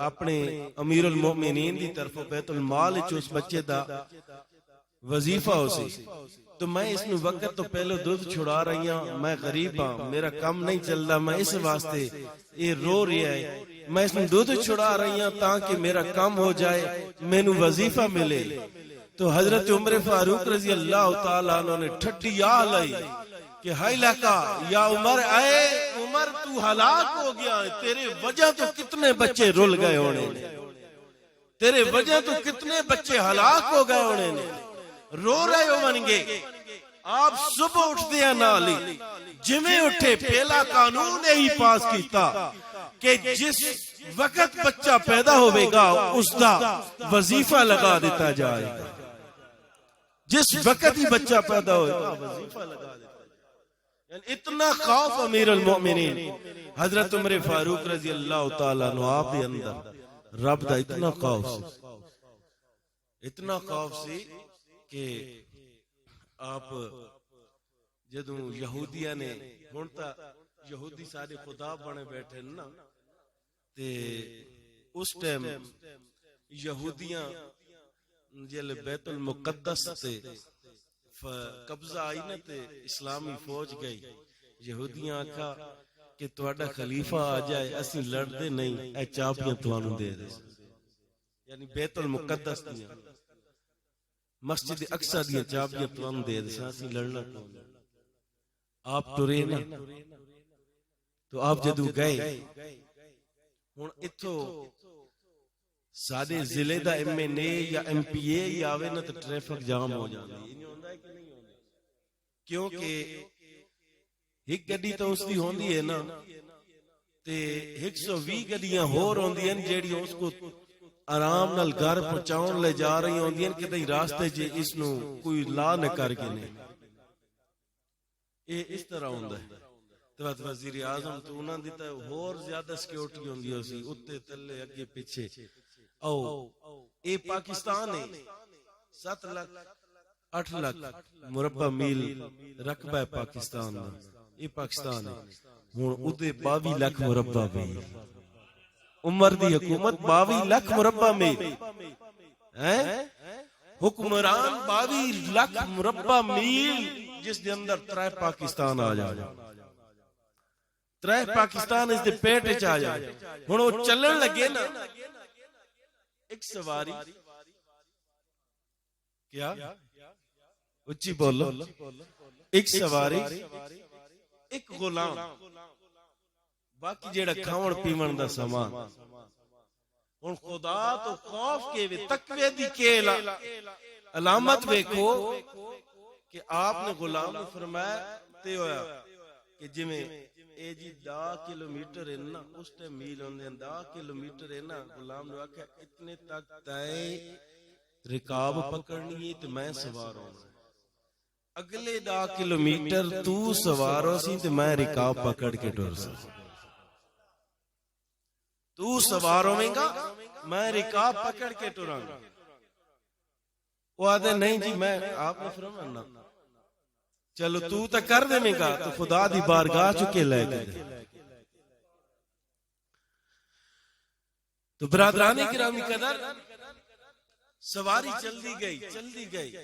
اپنے امیر المومنین دی طرف بیت المال وچ اس بچے دا وظیفہ ہو سی تو میں اس نو وقت تو پہلے دودھ چھڑا رہی ہوں، میں غریب ہاں، میرا کم نہیں چلتا، میں اس واسطے یہ رو رہا ہے، میں اس نو دودھ چھڑا رہی ہوں تاکہ میرا کم ہو جائے، میں نو وظیفہ ملے۔ تو حضرت عمر فاروق رضی اللہ تعالیٰ عنہ نے ٹھٹی آہ لائی کہ ہائی لکا یا عمر، اے عمر تو ہلاک ہو گیا ہے، تیرے وجہ تو کتنے بچے رول گئے ہونے، تیرے وجہ تو کتنے بچے ہلاک ہو گئے ہونے، رو رہے ہو منگے۔ آپ صبح اٹھ دیا نالی جمیں اٹھے پہلا قانون ہی پاس کیتا کہ جس وقت بچہ پیدا ہوئے گا اس دا وظیفہ لگا دیتا جائے گا، جس وقت ہی بچہ پیدا ہوئے گا وظیفہ لگا دیتا جائے گا۔ یعنی اتنا خوف امیر المؤمنین حضرت عمر فاروق رضی اللہ تعالیٰ عنہ آپ دے اندر رب دا اتنا خوف سی، اتنا خوف سی کہ آپ جدوں یہودیاں نے ہن تا یہودی سارے خدا بنے بیٹھے نا، تے اس ٹائم یہودیاں جل بیت المقدس تے قبضہ آئی نا تے اسلامی فوج گئی، یہودیاں آکھا کہ تہاڈا خلیفہ آ جائے اسی لڑدے نہیں، اے چاپیاں تانوں دے دے، یعنی بیت المقدس دیاں مسجد اقصی دیاں چابیاں تانوں دے دے، اسی لڑنا کون، آپ ٹرے نا۔ تو آپ جدو گئے ہن اتھو سارے ضلع دا ایم این اے یا ایم پی اے یا آوے نا تے ٹریفک جام ہو جاندی، کیونکہ ایک گڈی تو اس دی ہوندی ہے نا تے 120 گڈیاں ہور ہوندیاں جیڑی اس کو آرام نال گھر پہنچاؤن لے جا رہی ہوندیاں کہ کدی راستے چ اس نو کوئی لا نہ کر کے نہیں، یہ اس طرح ہوندا ہے۔ تو وزیر اعظم تو انہاں دی تے ہور زیادہ سیکیورٹی ہوندی ہو سی، اوتے تھلے اگے پیچھے۔ او اے پاکستان ہے، 7 لاکھ 8 لاکھ مربع میل رقبہ ہے پاکستان دا، یہ پاکستان ہے۔ ہن اودے 22 لاکھ مربع میل، عمر دی حکومت 22 لاکھ مربع میل ہیں، حکمران 22 لاکھ مربع میل، جس دے اندر 3 پاکستان آ جائے، 3 پاکستان اس دے پیٹ وچ آ جائے۔ ہن وہ چلن لگے نا، ایک سواری، کیا اچھی بولو، ایک سواری ایک غلام، باقی جیڑا کھاون پیون دا سامان۔ ہن خدا تو خوف کے تقوی دی کے علامت ویکھو کہ آپ نے غلام نے فرمایا تے ہویا کہ جویں اے جی 10 کلومیٹر ہے نا، اس تے میل ہوندے 10 کلومیٹر ہے نا، غلام نے آکھیا اتنے تک تے رکاب پکڑنی ہے تے میں سوار ہونا، اگلے 10 کلومیٹر تو سوار ہو سی تے میں رکاب پکڑ کے ٹر سی، تو سوار ہویں گا میں رکاب پکڑ کے ٹراں گا۔ وہ آدھے نہیں جی میں آپ نے فرمانا چلو تو تا کر دے میں گا، تو خدا دی بارگاہ چکے لے گئے۔ تو برادرانی گرامی قدر سواری چل دی گئی۔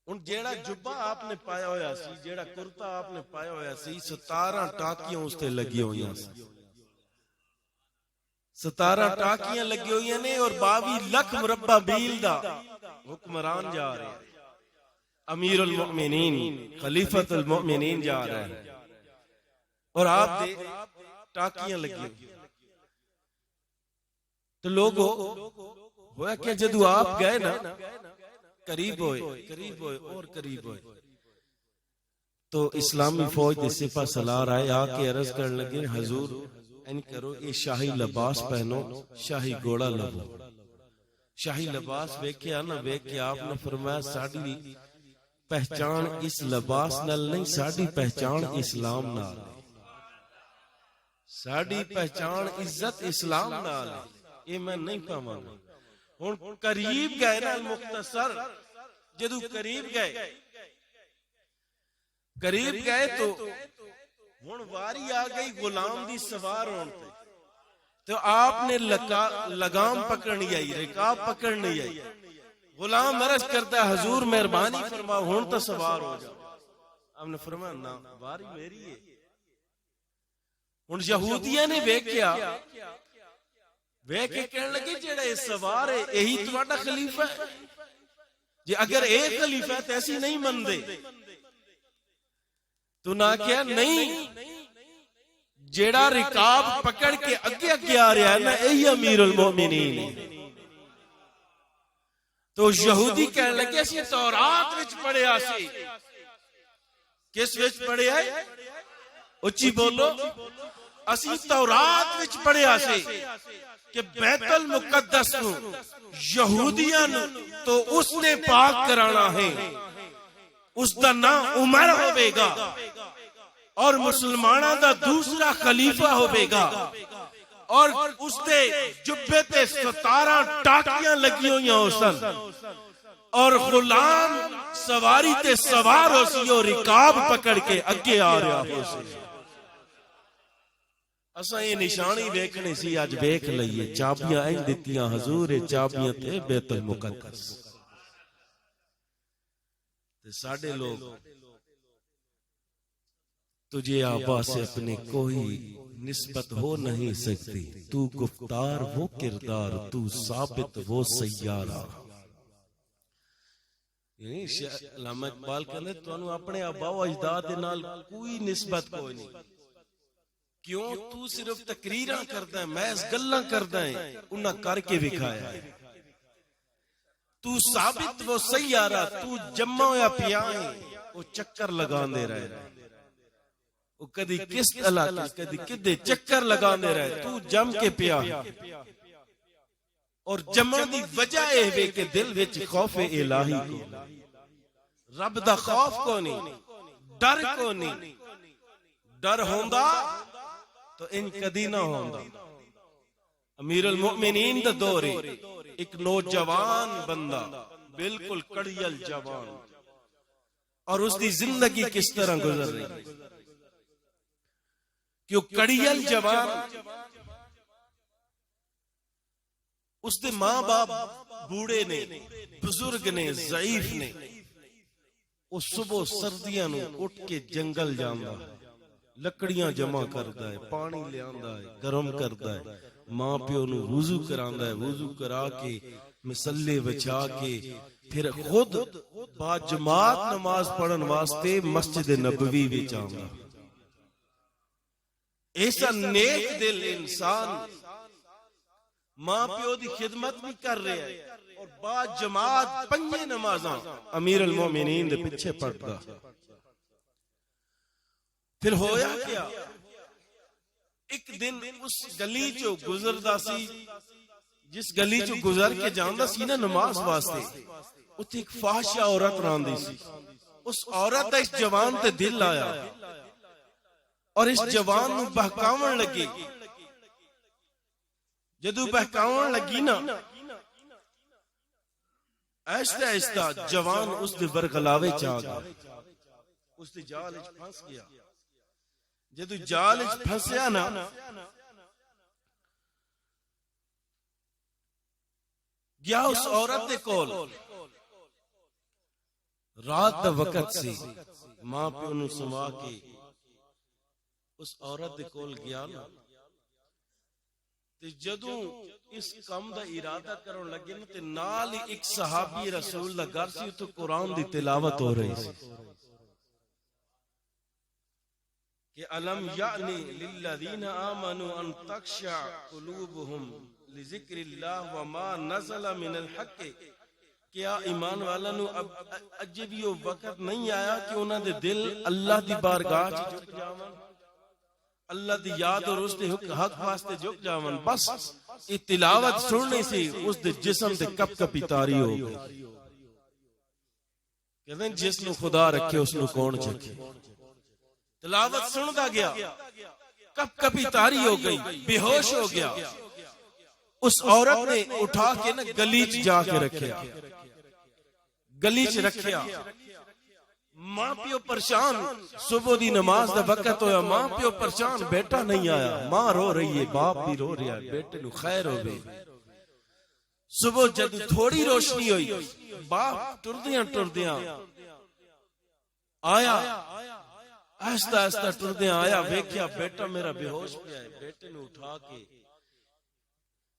ان جیڑا جبہ آپ نے پایا ہویا سی، جیڑا کرتا آپ نے پایا ہویا سی، 17 ٹاکیاں اس تے لگی ہوئی ہیں، 17 ٹاکیاں لگی ہوئی ہیں اور 22 لاکھ مربع میل دا حکمران جا رہے ہیں، امیر المؤمنین خلیفۃ المؤمنین جا رہے ہیں، اور آپ دے ٹاکیاں لگی ہوئی۔ تو لوگوں ہوا کہ جدو آپ گئے نا، قریب ہوئے اور قریب ہوئے، تو اسلامی فوج دے سپہ سالار آئے، آ کے عرض کرنے لگے حضور ان کرو یہ شاہی لباس پہنو، شاہی گھوڑا لبو۔ شاہی لباس ویکھیا نا، ویکھ آپ نے فرمایا ساڈی پہچان اس لباس نال نہیں، ساڈی پہچان اسلام نال، ساڈی پہچان عزت اسلام نال، یہ میں نہیں پاواں گا۔ ہن قریب گئے نا، مختصر جدو قریب گئے قریب گئے تو ہن واری آ گئی غلام دی سوار ہون تے، تو آپ نے لگام پکڑنی آئی، رکاب پکڑنی آئی. غلام عرض کرتا ہے حضور مہربانی فرما ہن تو سوار ہو جاؤ. آپ نے فرمایا نہ واری میری ہے. ہن یہودیاں نے ویکھیا، ویکھ کے کہنے لگے جڑا یہ سوار ہے یہی تہاڈا خلیفہ ہے؟ جی اگر ایک خلیفہ ہے تو ایسی نہیں مندے. تو نہ کیا نہیں، جیڑا رکاب پکڑ کے اگے اگے آ رہا ہے نا یہی امیر المومنین ہے. تو یہودی کہنے لگے اسی تورات وچ پڑھیا سی. کس وچ پڑھیا ہے؟ اچھی بولو. اسی تورات وچ پڑھیا سی کہ بیت المقدس نو یہودیاں تو اس نے پاک کرانا ہے، اس دا نام عمر ہوے گا اور مسلماناں دا دوسرا خلیفہ ہوے گا، اور اس دے جبے تے 17 ٹاکیاں لگی ہوئی ہو سن، اور غلام سواری تے سوار ہو سی اور رکاب پکڑ کے اگے آ رہا ہو سی. اساں یہ نشانی ویکھنی سی، اج ویکھ لئیے. چابیاں این دتیاں حضور، چابیاں تے بیت المقدس. تے ساڈے لوگ تجھے آبا سے اپنے کوئی نسبت ہو نہیں سکتی، تو گفتار وہ کردار، تو ثابت وہ سیارہ. یعنی علامہ اقبال کہندے تانوں اپنے آبا و اجداد دے نال کوئی نسبت کوئی نہیں. کیوں؟ تو صرف تقریراں کردا ہے، محض گلاں کردا ہے، انہاں کر کے وکھایا ہے. تو ثابت وہ سیارہ، تو جمع ہویا پیا ہے، وہ چکر لگاندے رہے، وہ کدی کس علاقے کدی کدے چکر لگاندے رہے. تو جم کے پیا، اور جمع دی وجہ اے وے کہ دل وچ خوف الہی کو، رب دا خوف کو نہیں، ڈر کو نہیں. ڈر ہوندا تو ان کدی نہ ہوندا. امیر المؤمنین دا دور ایک نوجوان بندہ، بالکل کڑیل جوان، اور اس دی زندگی کس طرح گزر رہی. کیوں کڑیل جوان، اس دے ماں باپ بوڑھے نے، بزرگ نے، ضعیف نے. وہ صبح سردیاں نو اٹھ کے جنگل جاندا، لکڑیاں جمع کردا ہے، پانی لے آندا ہے، گرم کردا ہے، ماں پیو نو وضو کراندا ہے، وضو کرا کے مصلی بچھا کے پھر خود با جماعت نماز پڑھن واسطے مسجد نبوی وچ آندا. ایسا نیک دل انسان ماں پیو دی خدمت بھی کر رہا ہے اور با جماعت پنجے نمازاں امیر المومنین دے پیچھے پڑھدا. پھر ہویا کیا؟ ایک دن اس گلی چو گزردا سی، جس گلی چو گزر کے جاندا سی نا نماز واسطے، اتھے ایک فاحشہ عورت راندی سی. اس عورت دا اس جوان تے دل آیا اور اس جوان نو بہکاون لگی. جدو بہکاون لگی نا، آہستہ آہستہ جوان اس دے ورغلاوے چا گیا، اس دے جال وچ پھنس گیا. جدو جال وچ پھنسیا نا، گیا اس عورت دے کول. رات دا وقت سی، ماں پیو نو سوا کے اس عورت دے کول گیا نا، تے جدو اس کام دا ارادہ کرن لگے نا تے نال ہی ایک صحابی رسول دا گھر سی، تو قرآن دی تلاوت ہو رہی سی کہ الم یعنی للذین آمنوا ان تخشع قلوبہم لذکر اللہ وما نزل من الحق. کیا ایمان والا نو اب اجے بھی وہ وقت نہیں آیا کہ انہاں دے دل اللہ دی بارگاہ چ جھک جاون، اللہ دی یاد اور اس دے حق واسطے جھک جاون. بس یہ تلاوت سننے سے اس دے جسم تے کپ کپی تاری ہو گئی. کہتے ہیں جس نو خدا رکھے اس نو کون چکے. تلاوت سندا گیا، کپ کپی تاری ہو گئی، بے ہوش ہو گیا. اس عورت نے اٹھا کے نا گلی چ جا کے رکھیا، گلی چ رکھیا. ماں پیو پریشان، صبح دی نماز دا وقت ہویا، ماں پیو پریشان، بیٹا نہیں آیا، ماں رو رہی ہے، باپ بھی رو رہا ہے، بیٹے نو خیر ہوے۔ صبح جد تھوڑی روشنی ہوئی، باپ ٹردیاں ٹردیاں آیا، آہستہ آہستہ ٹردیاں آیا، ویکھیا بیٹا میرا بے ہوش پیا ہے، بیٹے نو اٹھا کے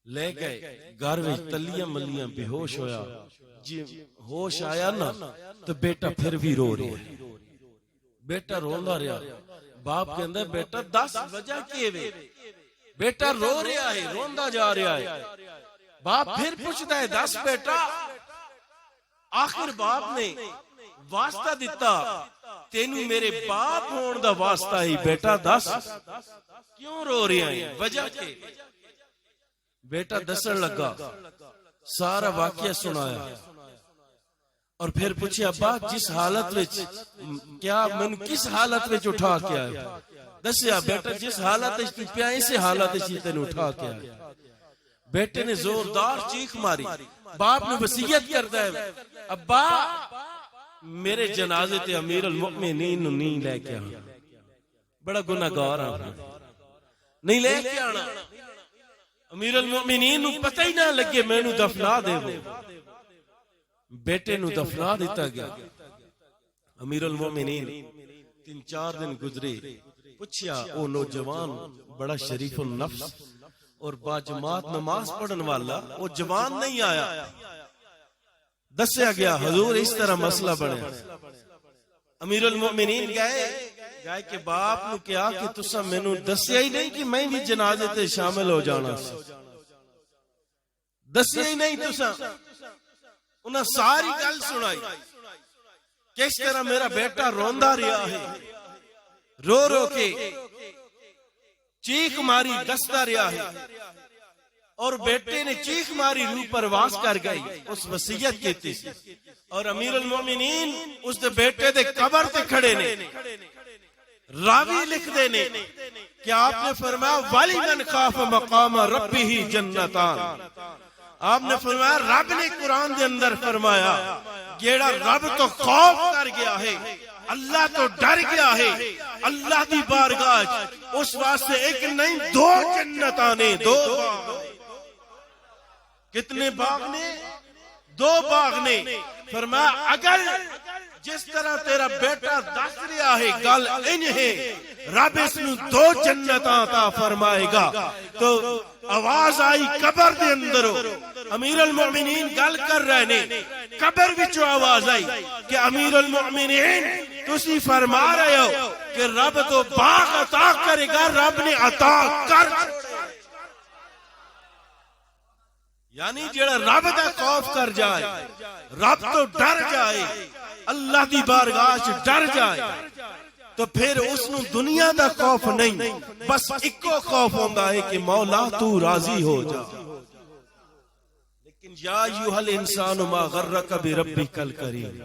لے گئے گھر وچ، تلیاں ملیاں، بے ہوش ہویا، جی ہوش آیا نا تو بیٹا پھر بھی رو رہا ہے، بیٹا روندا رہا، باپ کہندا بیٹا 10 وجہ کی وے، بیٹا رو رہا ہے، روندا جا رہا ہے، باپ پھر پوچھتا ہے 10 بیٹا، آخر باپ نے واسطہ دیتا، تینوں میرے باپ ہون دا واسطہ ہی، بیٹا 10 کیوں رو رہا ہے، وجہ کے؟ بیٹا دسن لگا، سارا واقعہ سنایا، اور پھر پوچھے ابا جس حالت وچ، کیا میں کس حالت وچ اٹھا کے آیا؟ دسیا بیٹا جس حالت وچ پیا اسی حالت وچ تینوں اٹھا کے آیا۔ بیٹے نے زوردار چیخ ماری، باپ نے وصیت کرتا ہے ابا میرے جنازے تے امیر المؤمنین نو نہیں لے کے آنا، بڑا گناہگار ہاں، نہیں لے کے آنا، امیر المؤمنین نو پتہ ہی نہ لگے میں نو دفنا دے وہ۔ بیٹے نو دفنا دیتا گیا، امیر المؤمنین 3-4 دن گزرے، پوچھیا او نوجوان بڑا شریف النفس اور با جماعت نماز پڑھن والا، وہ جوان نہیں آیا، دسیا گیا حضور اس طرح مسئلہ بنے، امیر المؤمنین گئے کہ باپ نو کیا کہ تسا مینوں دسیا ہی نہیں کہ میں بھی جنازے تے شامل ہو جانا سی، دسیا ہی نہیں تسا، انہاں ساری گل سنائی، کس طرح میرا بیٹا روندا رہا ہے، رو رو کے چیخ ماری دستا رہا ہے، اور بیٹے نے چیخ ماری روح پرواز کر گئی، اس وصیت کیتی سی، اور امیر المومنین اس دے بیٹے دے قبر تے کھڑے نے، راوی لکھ دے نے کہ آپ نے فرمایا وَلِمَنْ خَافَ مَقَامَ رَبِّهِ جَنَّتَانِ، آپ نے فرمایا رب نے قرآن دے اندر فرمایا جیڑا رب تو خوف کر گیا ہے، اللہ تو ڈر گیا ہے، اللہ دی بارگاہ اس واسطے ایک نہیں 2 جنتاں نے، 2 باغ، کتنے باغ نے؟ 2 باغ نے، فرمایا اگر جس طرح تیرا بیٹا دس رہا ہے گل انہیں رب اس نو 2 جنتاں عطا فرمائے گا۔ تو آواز آئی قبر دے اندروں، امیر المؤمنین گل کر رہے نے، قبر وچوں آواز آئی کہ امیر المؤمنین تسی فرما رہے ہو کہ رب تو باغ عطا کرے گا، رب نے عطا کر، یعنی جڑا رب دا خوف کر جائے، رب تو ڈر جائے، اللہ دی بارگاہ سے ڈر جائے، تو پھر اس نو دنیا دا خوف نہیں، بس ایکو خوف ہوندا ہے کہ مولا تو راضی ہو جا۔ لیکن یا ایھا الانسان ما غرک بربک الکریم،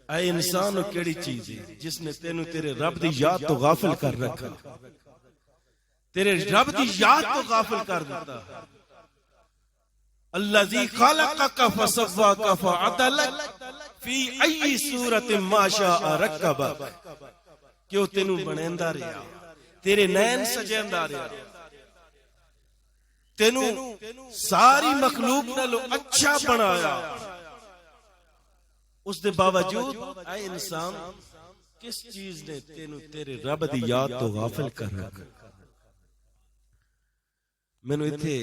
اے انسان کیڑی چیز ہے جس نے تینوں تیرے رب دی یاد تو غافل کر رکھا، تیرے رب دی یاد تو غافل کر دیتا۔ الذی خلقک فسواک فعدلک فی ای صورت ما شاء رکبک، کہ وہ تینوں بنیندا رہا، تیرے نین سجیندا رہا، تینوں ساری مخلوق نالوں اچھا بنایا، اس دے باوجود اے انسان کس چیز نے تینوں تیرے رب دی یاد تو غافل کر رکھا۔ مینوں ایتھے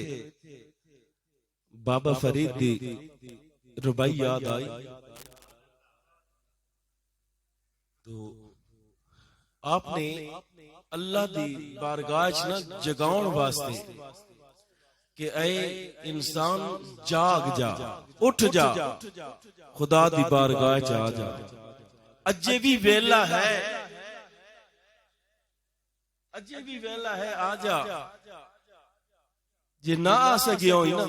بابا فرید دی ربائی یاد آئی، تو آپ نے اللہ دی بارگاہ نہ جگاؤن واسطے کہ اے انسان جاگ جا، اٹھ جا، خدا دی بارگاہ آ جا، اجے بھی ویلا ہے، اجے بھی ویلا ہے، آ جا، جے نہ آ سکے ہوئی نا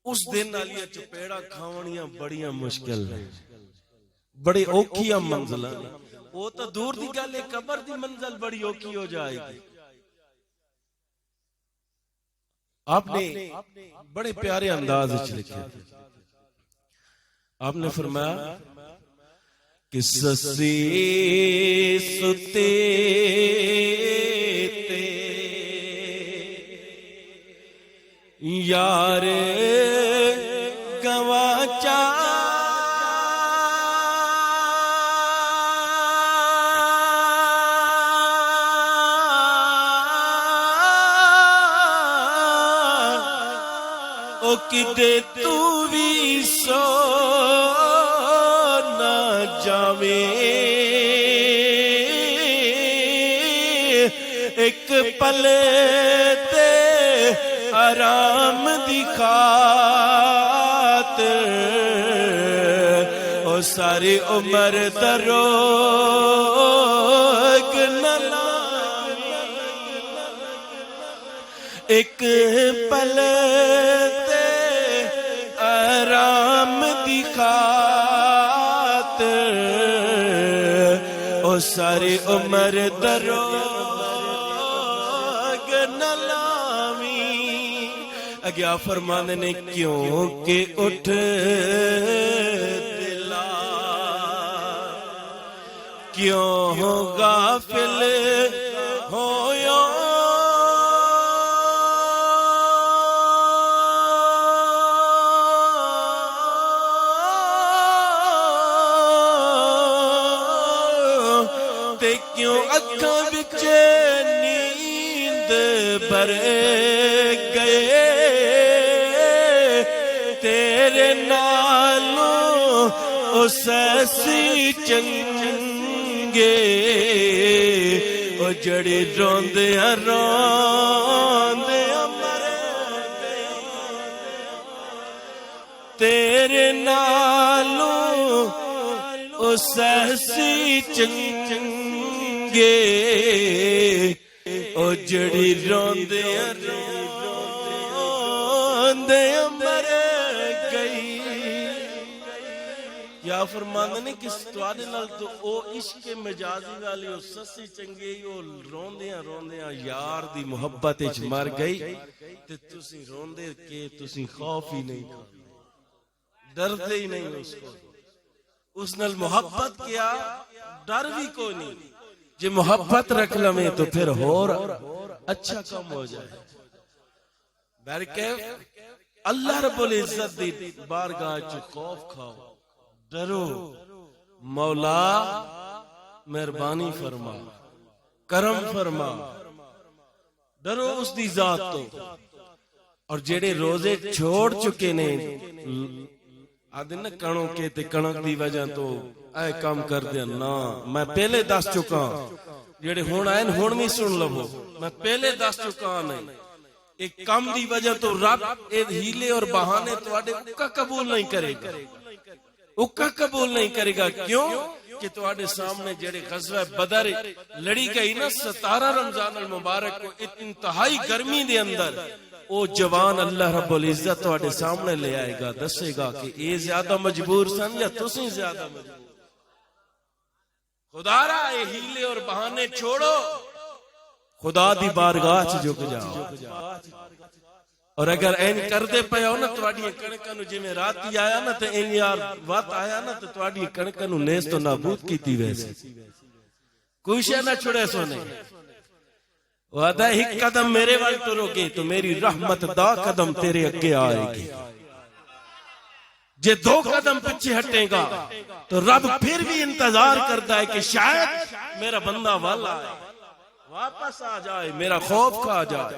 اس دن والی چپیڑا کھاونیاں بڑیاں مشکل ہیں، بڑے اوکھیاں منزل ہیں، وہ تو دور دی گل ہے، قبر دی منزل بڑی اوکھی ہو جائے گی۔ آپ نے بڑے پیارے انداز وچ لکھے، آپ نے فرمایا کہ سسی ستے تے یار گواچا او کدے تو بھی سو نہ جاوے ایک پل تے آرام دی خاطر او ساری عمر دروگ نہ لاوے ایک پل آرام دی خاطر او ساری عمر دروگ نہ لاویں اگیا فرمانے نے کیوں کہ اٹھ دلا کیوں غافل ہویا کیوں اکھاں وچ نیند بھر گئے تیرے نالوں اس ایسی چنگے او جڑی روندیاں روندیاں مر گئے تیرے نالوں اس ایسی چنگے او جڑی روندیاں روندیاں مر گئی یا فرماندے نے کس تواڈے نال تو او عشق مجازی والی او سسی چنگی او روندیاں روندیاں یار دی محبت وچ مر گئی تے تسی روندے کہ تسی خوف ہی نہیں ڈردے ہی نہیں اس کو اس نال محبت کیا ڈر بھی کوئی نہیں جے محبت رکھ لمیں تو پھر اور اچھا کم ہو جائے برکیف اللہ رب العزت دی بارگاہ چ خوف کھاؤ ڈرو مولا مہربانی فرما کرم فرما ڈرو اس دی ذات تو اور جڑے روزے چھوڑ چکے نے آدھے نہ کنوں کے تے کنک دی وجہ تو اے کام کر دیا نا میں پہلے دس چکا جڑے ہون آئے ہون بھی سن لو میں پہلے دس چکا نہیں ایک کام دی وجہ تو رب اے ہیلے اور بہانے تو آدھے اکا قبول نہیں کرے گا اکا قبول نہیں کرے گا کیوں کہ تو آدھے سامنے جڑے غزوہ بدر لڑی گئی نا 17 رمضان المبارک کو انتہائی گرمی دے اندر او جوان اللہ رب العزت تواڈے سامنے لے آئے گا دسے گا کہ اے زیادہ مجبور سن یا تسی زیادہ مجبور خدا را اے ہیلے اور بہانے چھوڑو خدا دی بارگاہ چ جھک جاؤ اور اگر این کر دے پیا نا تواڈی کڑکاں نو جویں راتی آیا نا تے این یار وقت آیا نا تے تواڈی کڑکاں نو نیست تو نابود کیتی ویسے کوئی شے نہ چھڑے سونے وعدہ ایک قدم میرے وال ٹرو گے تو میری رحمت دا قدم تیرے اگے آئے گی جے 2 قدم پیچھے ہٹے گا تو رب پھر بھی انتظار کرتا ہے کہ شاید میرا بندہ والا ہے واپس آ جائے میرا خوف کھا جائے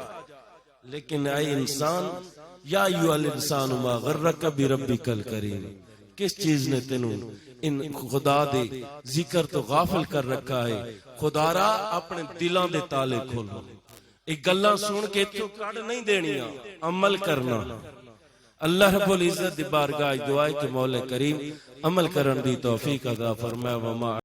لیکن اے انسان یا ایھا الانسان ما غرک بربک الکریم کس چیز نے تینوں ان خدا دے ذکر تو غافل کر رکھا ہے خدا را اپنے دلاں دے تالے کھولو ایک گلاں سن کے تو کڈ نہیں دینیاں عمل کرنا اللہ رب العزت دی بارگاہ دعا ہے کہ مولا کریم عمل کرن دی توفیق عطا فرمائے وما